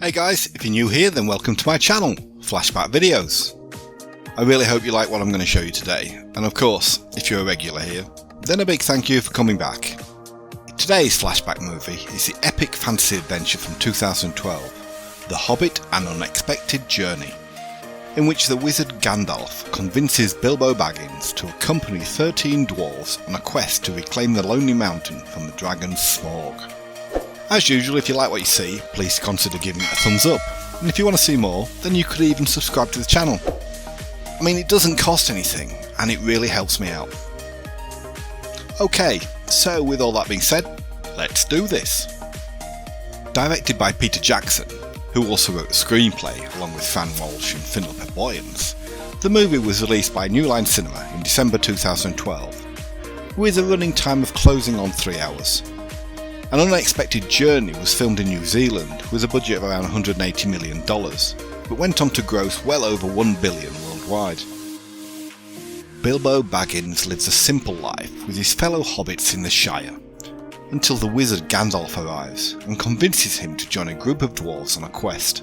Hey guys, if you're new here then welcome to my channel, Flashback Videos. I really hope you like what I'm going to show you today, and of course, if you're a regular here, then a big thank you for coming back. Today's flashback movie is the epic fantasy adventure from 2012, The Hobbit An Unexpected Journey, in which the wizard Gandalf convinces Bilbo Baggins to accompany 13 dwarves on a quest to reclaim the Lonely Mountain from the dragon Smaug. As usual, if you like what you see, please consider giving it a thumbs up, and if you want to see more, then you could even subscribe to the channel. I mean, it doesn't cost anything, and it really helps me out. Okay, so with all that being said, let's do this. Directed by Peter Jackson, who also wrote the screenplay along with Fran Walsh and Philippa Boyens, the movie was released by New Line Cinema in December 2012, with a running time of closing on 3 hours. An Unexpected Journey was filmed in New Zealand with a budget of around $180 million, but went on to gross well over $1 billion worldwide. Bilbo Baggins lives a simple life with his fellow hobbits in the Shire, until the wizard Gandalf arrives and convinces him to join a group of dwarves on a quest.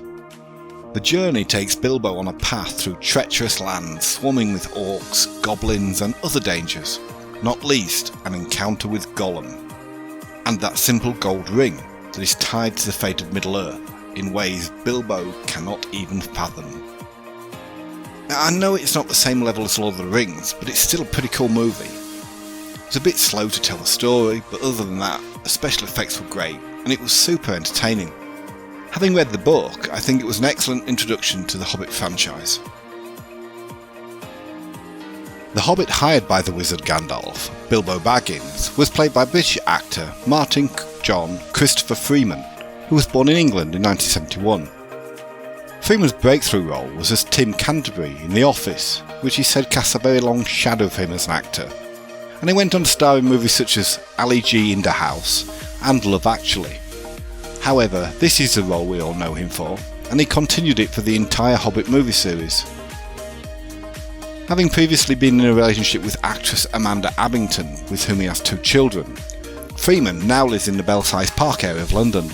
The journey takes Bilbo on a path through treacherous lands swarming with orcs, goblins and other dangers, not least an encounter with Gollum, and that simple gold ring that is tied to the fate of Middle-earth in ways Bilbo cannot even fathom. Now, I know it's not the same level as Lord of the Rings, but it's still a pretty cool movie. It's a bit slow to tell the story, but other than that, the special effects were great, and it was super entertaining. Having read the book, I think it was an excellent introduction to the Hobbit franchise. The Hobbit hired by the wizard Gandalf, Bilbo Baggins, was played by British actor Martin John Christopher Freeman, who was born in England in 1971. Freeman's breakthrough role was as Tim Canterbury in The Office, which he said cast a very long shadow of him as an actor, and he went on to star in movies such as Ali G in the House and Love Actually. However, this is the role we all know him for, and he continued it for the entire Hobbit movie series. Having previously been in a relationship with actress Amanda Abbington, with whom he has 2 children, Freeman now lives in the Belsize Park area of London.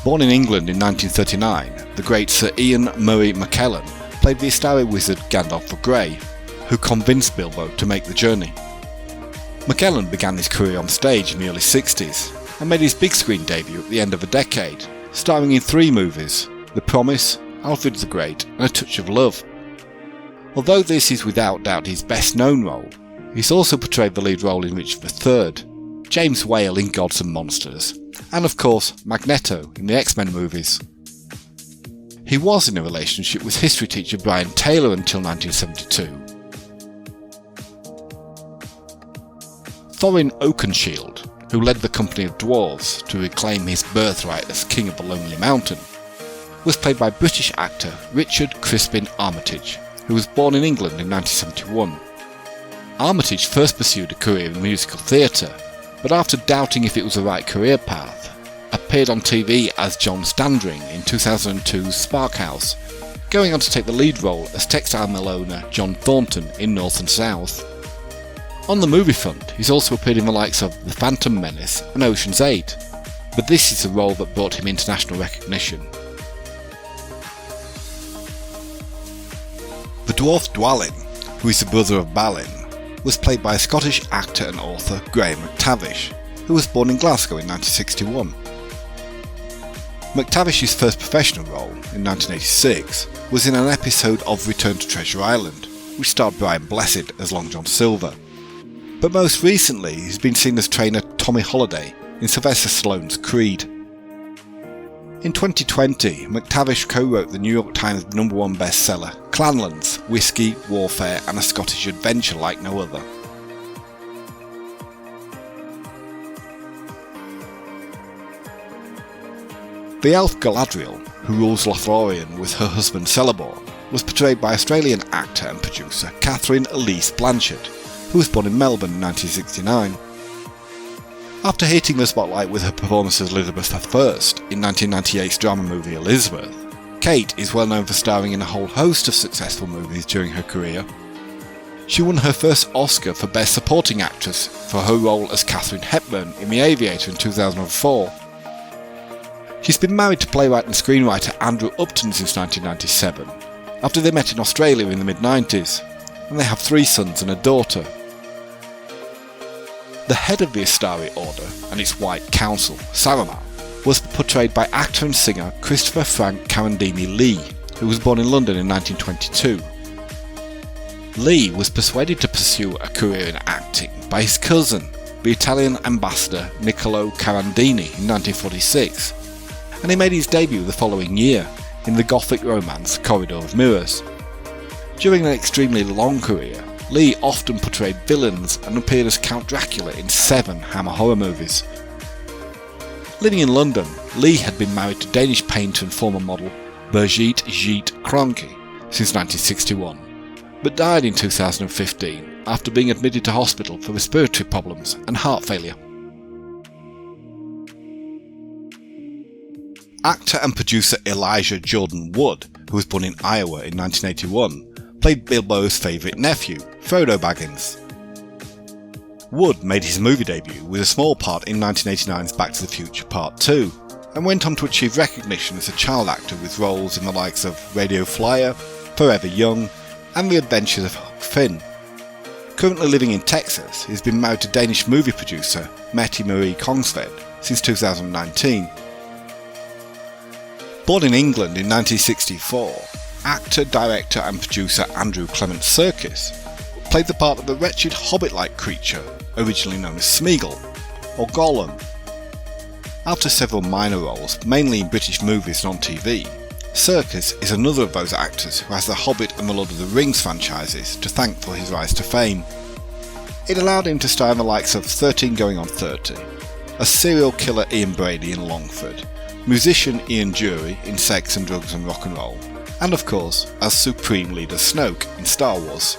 Born in England in 1939, the great Sir Ian Murray McKellen played the Astari wizard Gandalf the Grey, who convinced Bilbo to make the journey. McKellen began his career on stage in the early 60s and made his big screen debut at the end of the decade, starring in 3 movies: The Promise, Alfred the Great and A Touch of Love. Although this is without doubt his best known role, he's also portrayed the lead role in Richard III, James Whale in Gods and Monsters, and of course Magneto in the X-Men movies. He was in a relationship with history teacher Brian Taylor until 1972. Thorin Oakenshield, who led the company of dwarves to reclaim his birthright as King of the Lonely Mountain, was played by British actor Richard Crispin Armitage, who was born in England in 1971. Armitage first pursued a career in musical theatre, but after doubting if it was the right career path, appeared on TV as John Standring in 2002's Spark House, going on to take the lead role as textile mill owner John Thornton in North and South. On the movie front, he's also appeared in the likes of The Phantom Menace and Ocean's 8, but this is the role that brought him international recognition. The dwarf Dwalin, who is the brother of Balin, was played by Scottish actor and author Graham McTavish, who was born in Glasgow in 1961. McTavish's first professional role, in 1986, was in an episode of Return to Treasure Island, which starred Brian Blessed as Long John Silver. But most recently, he's been seen as trainer Tommy Holliday in Sylvester Stallone's Creed. In 2020, McTavish co-wrote the New York Times #1 bestseller Clanlands, Whiskey, Warfare and a Scottish Adventure Like No Other. The elf Galadriel, who rules Lothlorien with her husband Celeborn, was portrayed by Australian actor and producer Catherine Elise Blanchard, who was born in Melbourne in 1969. After hitting the spotlight with her performance as Elizabeth I in 1998's drama movie Elizabeth, Kate is well known for starring in a whole host of successful movies during her career. She won her first Oscar for Best Supporting Actress for her role as Katharine Hepburn in The Aviator in 2004. She's been married to playwright and screenwriter Andrew Upton since 1997, after they met in Australia in the mid-90s, and they have 3 sons and a daughter. The head of the Astari Order and its White Council, Saruman, was portrayed by actor and singer Christopher Frank Carandini Lee, who was born in London in 1922. Lee was persuaded to pursue a career in acting by his cousin, the Italian ambassador Niccolo Carandini, in 1946, and he made his debut the following year in the Gothic romance Corridor of Mirrors. During an extremely long career, Lee often portrayed villains and appeared as Count Dracula in 7 Hammer horror movies. Living in London, Lee had been married to Danish painter and former model Birgit Giet Kronke since 1961, but died in 2015 after being admitted to hospital for respiratory problems and heart failure. Actor and producer Elijah Jordan Wood, who was born in Iowa in 1981, played Bilbo's favourite nephew, Frodo Baggins. Wood made his movie debut with a small part in 1989's Back to the Future Part 2, and went on to achieve recognition as a child actor with roles in the likes of Radio Flyer, Forever Young, and The Adventures of Huck Finn. Currently living in Texas, he's been married to Danish movie producer Mette Marie Kongsved since 2019. Born in England in 1964, actor, director and producer Andrew Clement Serkis played the part of the wretched hobbit-like creature originally known as Smeagol, or Gollum. After several minor roles, mainly in British movies and on TV, Serkis is another of those actors who has the Hobbit and the Lord of the Rings franchises to thank for his rise to fame. It allowed him to star in the likes of 13 Going on 30, as serial killer Ian Brady in Longford, musician Ian Dury in Sex and Drugs and Rock and Roll, and of course as Supreme Leader Snoke in Star Wars.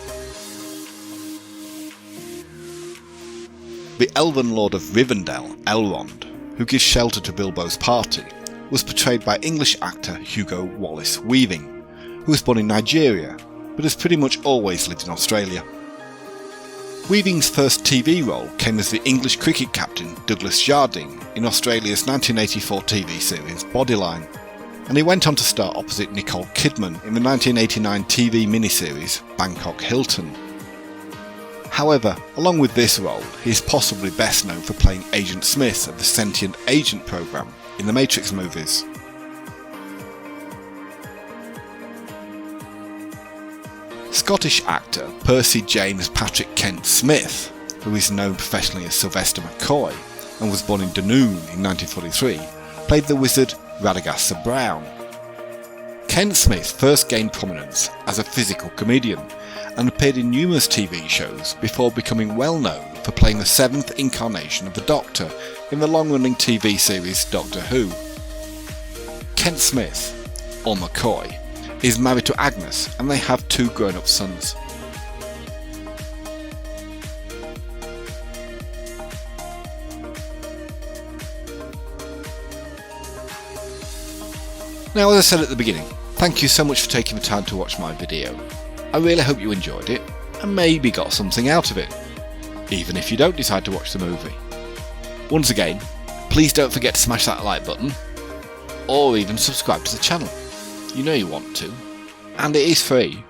The Elven Lord of Rivendell, Elrond, who gives shelter to Bilbo's party, was portrayed by English actor Hugo Wallace Weaving, who was born in Nigeria but has pretty much always lived in Australia. Weaving's first TV role came as the English cricket captain Douglas Jardine in Australia's 1984 TV series Bodyline, and he went on to star opposite Nicole Kidman in the 1989 TV miniseries Bangkok Hilton. However, along with this role, he is possibly best known for playing Agent Smith of the Sentient Agent program in the Matrix movies. Scottish actor Percy James Patrick Kent Smith, who is known professionally as Sylvester McCoy and was born in Dunoon in 1943, played the wizard Radagast Brown. Kent Smith first gained prominence as a physical comedian and appeared in numerous TV shows before becoming well known for playing the 7th incarnation of the Doctor in the long-running TV series Doctor Who. Kent Smith, or McCoy, is married to Agnes and they have 2 grown-up sons. Now, as I said at the beginning, thank you so much for taking the time to watch my video. I really hope you enjoyed it and maybe got something out of it, even if you don't decide to watch the movie. Once again, please don't forget to smash that like button, or even subscribe to the channel. You know you want to, and it is free,